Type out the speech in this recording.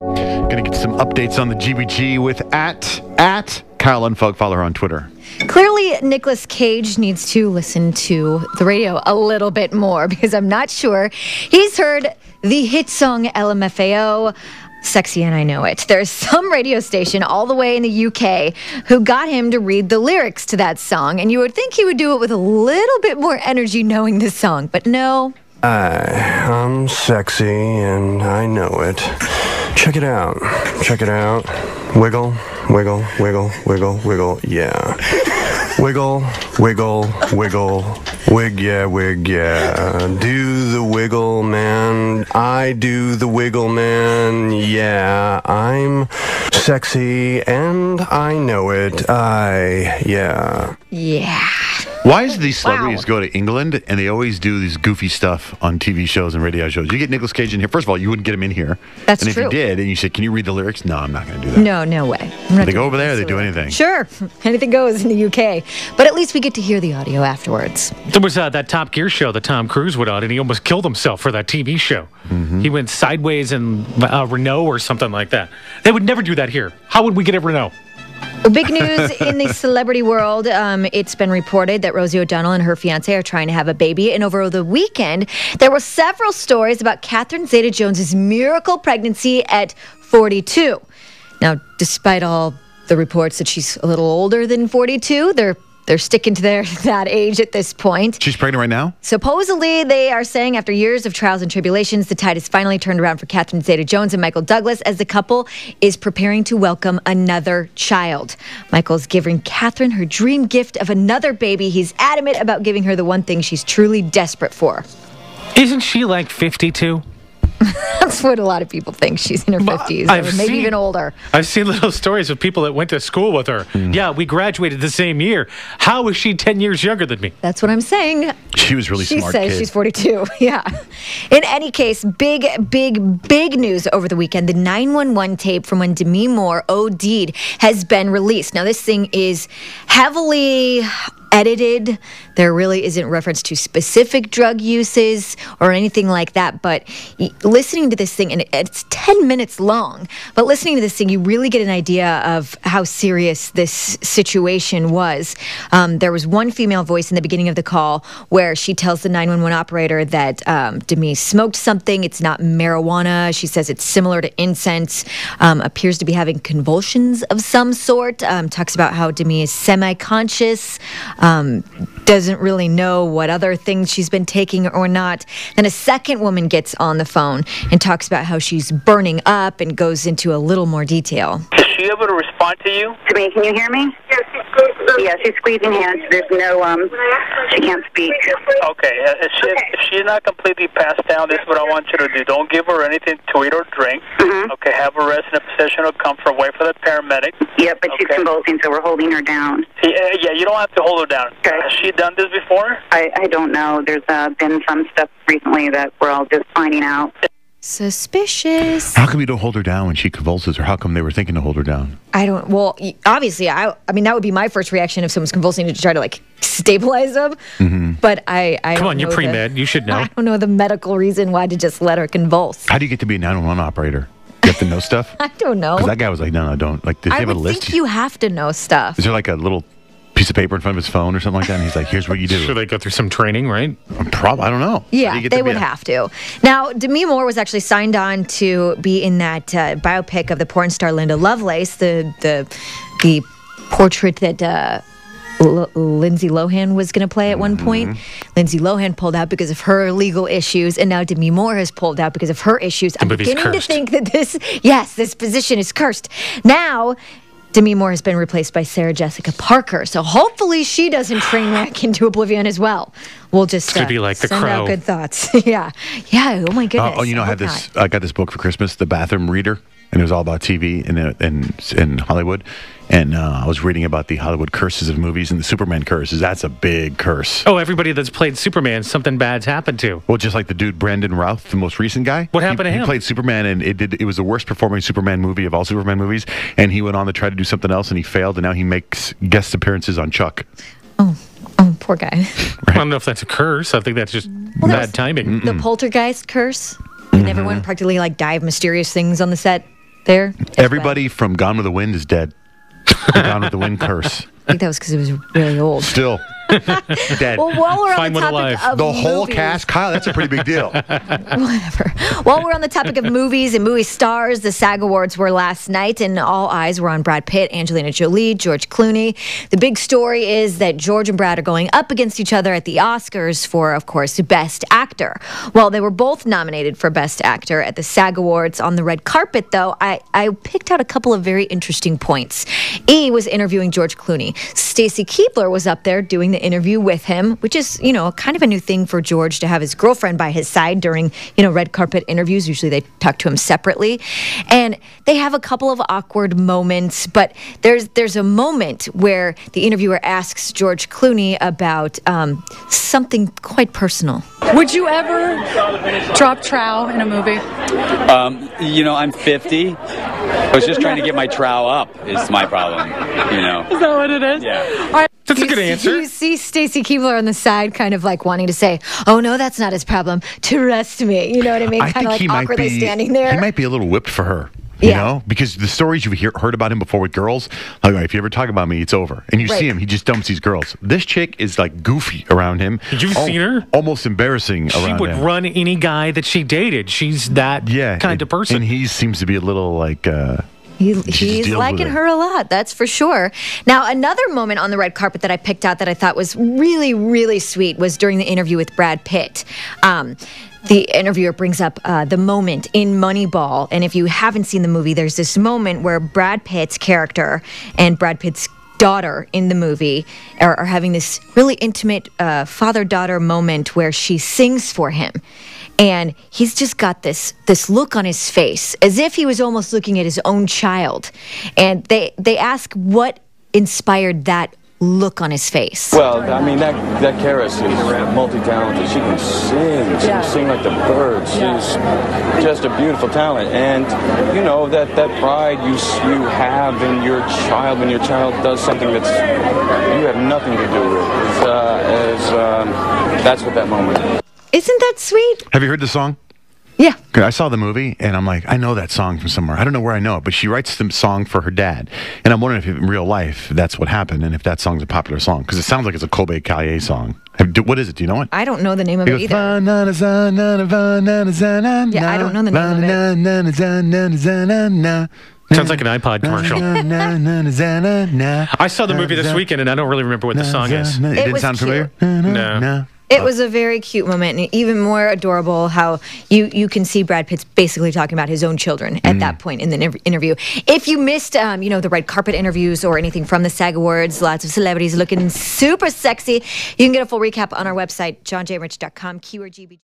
Gonna get some updates on the GBG with at Kyle Unfug. Follow her on Twitter. Clearly, Nicolas Cage needs to listen to the radio a little bit more because I'm not sure he's heard the hit song LMFAO. Sexy and I Know It. There's some radio station all the way in the UK who got him to read the lyrics to that song, and you would think he would do it with a little bit more energy knowing the song, but no. I'm sexy and I know it. Check it out. Check it out. Wiggle, wiggle, wiggle, wiggle, wiggle, yeah. Wiggle, wiggle, wiggle, wig, yeah, wig, yeah. Do the wiggle, man. I do the wiggle, man. Yeah, I'm sexy and I know it. Yeah. Yeah. Why is these celebrities go to England and they always do these goofy stuff on TV shows and radio shows? You get Nicolas Cage in here. First of all, you wouldn't get him in here. That's true. true. And if you did, and you said, "Can you read the lyrics?" No, I'm not going to do that. No way. They go over there, they do anything. Sure. Anything goes in the UK. But at least we get to hear the audio afterwards. There was that Top Gear show that Tom Cruise went on, and he almost killed himself for that TV show. Mm-hmm. He went sideways in Renault or something like that. They would never do that here. How would we get a Renault? Well, big news in the celebrity world. It's been reported that Rosie O'Donnell and her fiancé are trying to have a baby. And over the weekend, there were several stories about Catherine Zeta-Jones's miracle pregnancy at 42. Now, despite all the reports that she's a little older than 42, they're sticking to that age at this point. She's pregnant right now? Supposedly, they are saying after years of trials and tribulations, the tide has finally turned around for Catherine Zeta-Jones and Michael Douglas as the couple is preparing to welcome another child. Michael's giving Catherine her dream gift of another baby. He's adamant about giving her the one thing she's truly desperate for. Isn't she like 52? That's what a lot of people think. She's in her 50s, or maybe even older. I've seen little stories of people that went to school with her. Yeah, we graduated the same year. How is she 10 years younger than me? That's what I'm saying. She was really smart. She says kid. She's 42. Yeah. In any case, big news over the weekend. The 911 tape from when Demi Moore OD'd has been released. Now, this thing is heavily edited. There really isn't reference to specific drug uses or anything like that, but listening to this thing, and it's 10 minutes long, but listening to this thing, you really get an idea of how serious this situation was. There was one female voice in the beginning of the call where she tells the 911 operator that Demi smoked something. It's not marijuana. She says it's similar to incense, appears to be having convulsions of some sort, talks about how Demi is semi-conscious, doesn't really know what other things she's been taking or not. Then a second woman gets on the phone and talks about how she's burning up and goes into a little more detail. Is she able to respond to you? To me, can you hear me? Yeah, she's squeezing hands. There's no, she can't speak. Okay, if she's not completely passed down, this is what I want you to do. Don't give her anything to eat or drink. Mm-hmm. Okay, have her rest in a position of comfort. Wait for the paramedic. Yep, but she's convulsing, so we're holding her down. Yeah, you don't have to hold her down. Okay. Has she done this before? I don't know. There's been some stuff recently that we're all just finding out. Suspicious. How come you don't hold her down when she convulses, or how come they were thinking to hold her down? Well, obviously, I mean, that would be my first reaction if someone's convulsing to try to, stabilize them. Mm-hmm. But I Come on, you're pre-med. You should know. I don't know the medical reason why to just let her convulse. How do you get to be a 911 operator? You have to know stuff? I don't know. Because that guy was like, no, don't. Like, does he have a list? I think you have to know stuff. Is there like a little piece of paper in front of his phone or something like that? And he's like, here's what you do. Sure, they go through some training, right? I don't know. Yeah, they would have to. Now, Demi Moore was actually signed on to be in that biopic of the porn star Linda Lovelace, the portrait that Lindsay Lohan was going to play at one point. Lindsay Lohan pulled out because of her legal issues, and now Demi Moore has pulled out because of her issues. I'm beginning to think that this position is cursed. Now, Demi Moore has been replaced by Sarah Jessica Parker, so hopefully she doesn't train wreck into oblivion as well. We'll just be like the send Crow. out good thoughts. Yeah. Oh my goodness. I got this book for Christmas, The Bathroom Reader, and it was all about TV in Hollywood. And I was reading about the Hollywood curses of movies, and the Superman curses. That's a big curse. Oh, everybody that's played Superman, something bad's happened to. Well, just like the dude Brandon Routh, the most recent guy. What happened to him? He played Superman, and it was the worst performing Superman movie of all Superman movies. And he went on to try to do something else, and he failed. And now he makes guest appearances on Chuck. Oh, poor guy. Right. I don't know if that's a curse. I think that's just bad timing. The poltergeist curse. And everyone practically died of mysterious things on the set. there. as Everybody from Gone with the Wind is dead. The Gone with the Wind curse. well. I think that was because it was really old. Still dead. Well, while we're on Find the one topic alive. of The whole movies- cast, Kyle, that's a pretty big deal. Whatever. While we're on the topic of movies and movie stars, the SAG Awards were last night, and all eyes were on Brad Pitt, Angelina Jolie, George Clooney. The big story is that George and Brad are going up against each other at the Oscars for, of course, Best Actor. Well, they were both nominated for Best Actor at the SAG Awards. On the red carpet, though, I picked out a couple of very interesting points. E was interviewing George Clooney. Stacey Keebler was up there doing the interview with him, which is, kind of a new thing for George to have his girlfriend by his side during, red carpet interviews. Usually they talk to him separately. And they have a couple of awkward moments, but there's a moment where the interviewer asks George Clooney about something quite personal. Would you ever drop trow in a movie? I'm 50. I was just trying to get my trow up is my problem, Is that what it is? Yeah. All right. That's a good answer. You see Stacey Keebler on the side kind of like wanting to say, oh, no, that's not his problem. Trust me. You know what I mean? I Kind of think he like might awkwardly be. standing there. He might be a little whipped for her. You Yeah. know, because the stories you've heard about him before with girls, like, if you ever talk about me, it's over. And you Right. see him, he just dumps these girls. This chick is like goofy around him. You've seen her? Almost embarrassing She around would him. run any guy that she dated. She's that kind of person. And he seems to be a little like. He's deals with liking it. her a lot, that's for sure. Now, another moment on the red carpet that I picked out that I thought was really, really sweet was during the interview with Brad Pitt. The interviewer brings up the moment in Moneyball. And if you haven't seen the movie, there's this moment where Brad Pitt's character and Brad Pitt's daughter in the movie are having this really intimate father-daughter moment where she sings for him. And he's just got this look on his face, as if he was almost looking at his own child. And they ask what inspired that look on his face. Well, I mean, that Karis is multi-talented. She can sing. She can sing like the birds. She's just a beautiful talent. And, that pride you have in your child when your child does something that's you have nothing to do with. That's what that moment is. Isn't that sweet? Have you heard the song? Yeah. 'Cause I saw the movie and I'm like, I know that song from somewhere. I don't know where I know it, but she writes the song for her dad. And I'm wondering if in real life that's what happened and if that song's a popular song. Because it sounds like it's a Kobe Callier song. What is it? Do you know it? I don't know the name of It it goes, either. Yeah, I don't know the name of it. Sounds like an iPod commercial. I saw the movie this weekend, and I don't really remember what the song is. It didn't was sound familiar? No. It was a very cute moment, and even more adorable how you can see Brad Pitt's basically talking about his own children at that point in the interview. If you missed, the red carpet interviews or anything from the SAG Awards, lots of celebrities looking super sexy, you can get a full recap on our website, johnjayrich.com, keyword GBG.